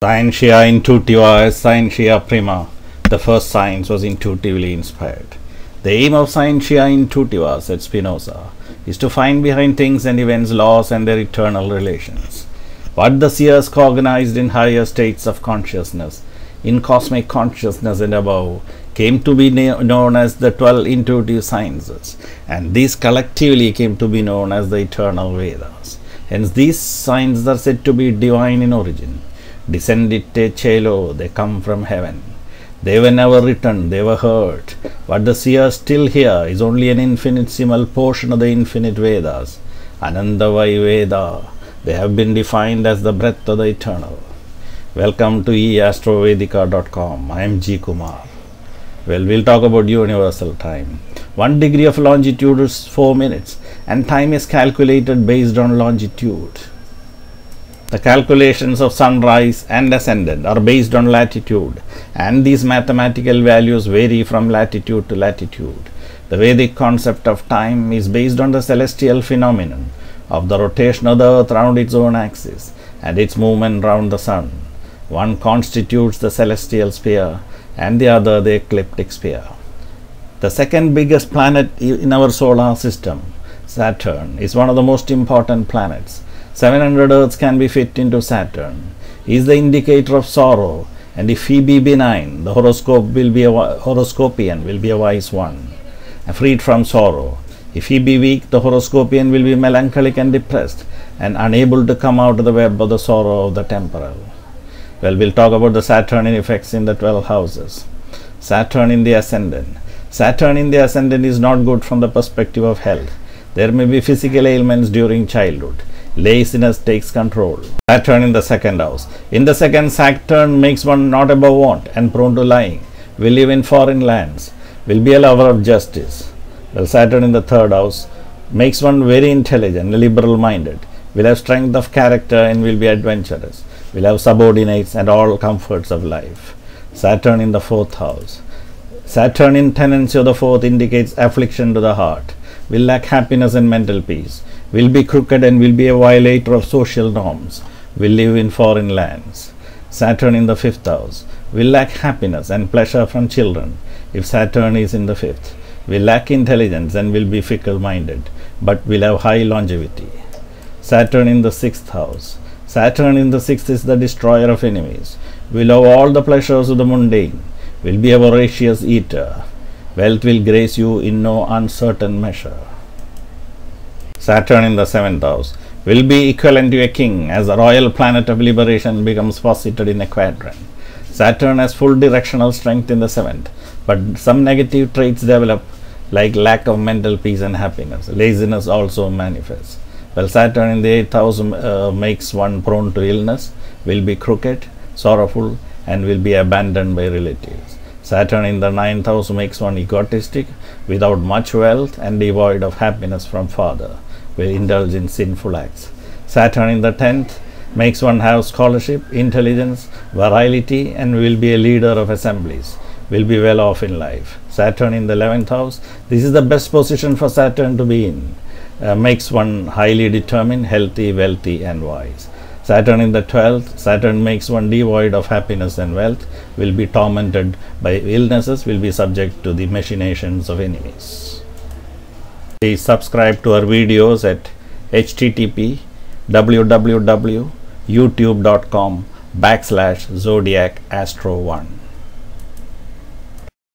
Scientia intuitiva as scientia prima. The first science was intuitively inspired. The aim of scientia intuitiva, said Spinoza, is to find behind things and events laws and their eternal relations. What the seers cognized in higher states of consciousness, in cosmic consciousness and above, came to be known as the 12 intuitive sciences, and these collectively came to be known as the eternal Vedas. Hence these sciences are said to be divine in origin. Descendite cielo, they come from heaven. They were never written, they were heard. What the seers still hear is only an infinitesimal portion of the infinite Vedas. Anandavai Veda, they have been defined as the breath of the eternal. Welcome to eastrovedica.com. I am G. Kumar. Well, we'll talk about universal time. 1 degree of longitude is 4 minutes, and time is calculated based on longitude. The calculations of sunrise and ascendant are based on latitude, and these mathematical values vary from latitude to latitude. The Vedic concept of time is based on the celestial phenomenon of the rotation of the earth round its own axis and its movement round the sun. One constitutes the celestial sphere and the other the ecliptic sphere. The second biggest planet in our solar system, Saturn, is one of the most important planets. 700 Earths can be fit into Saturn. He is the indicator of sorrow, and if he be benign, the horoscopian will be a wise one, freed from sorrow. If he be weak, the horoscopian will be melancholic and depressed, and unable to come out of the web of the sorrow of the temporal. Well, we'll talk about the Saturnian effects in the 12 houses. Saturn in the ascendant. Saturn in the ascendant is not good from the perspective of health. There may be physical ailments during childhood. Laziness takes control. Saturn in the second house. In the second, Saturn makes one not above want and prone to lying. Will live in foreign lands. Will be a lover of justice. Well, Saturn in the third house makes one very intelligent, liberal minded. Will have strength of character and will be adventurous. Will have subordinates and all comforts of life. Saturn in the fourth house. Saturn in tenancy of the fourth indicates affliction to the heart. Will lack happiness and mental peace. Will be crooked and will be a violator of social norms. Will live in foreign lands. Saturn in the fifth house. Will lack happiness and pleasure from children if Saturn is in the fifth. Will lack intelligence and will be fickle-minded, but will have high longevity. Saturn in the sixth house. Saturn in the sixth is the destroyer of enemies. Will have all the pleasures of the mundane. Will be a voracious eater. Wealth will grace you in no uncertain measure. Saturn in the seventh house will be equivalent to a king as the royal planet of liberation becomes posited in a quadrant. Saturn has full directional strength in the seventh, but some negative traits develop like lack of mental peace and happiness. Laziness also manifests. Well, Saturn in the eighth house makes one prone to illness, will be crooked, sorrowful, and will be abandoned by relatives. Saturn in the ninth house makes one egotistic, without much wealth, and devoid of happiness from father, will indulge in sinful acts. Saturn in the 10th makes one have scholarship, intelligence, virility, and will be a leader of assemblies, will be well off in life. Saturn in the 11th house, this is the best position for Saturn to be in, makes one highly determined, healthy, wealthy, and wise. Saturn in the 12th, Saturn makes one devoid of happiness and wealth, will be tormented by illnesses, will be subject to the machinations of enemies. Please subscribe to our videos at http://www.youtube.com/zodiacastro1.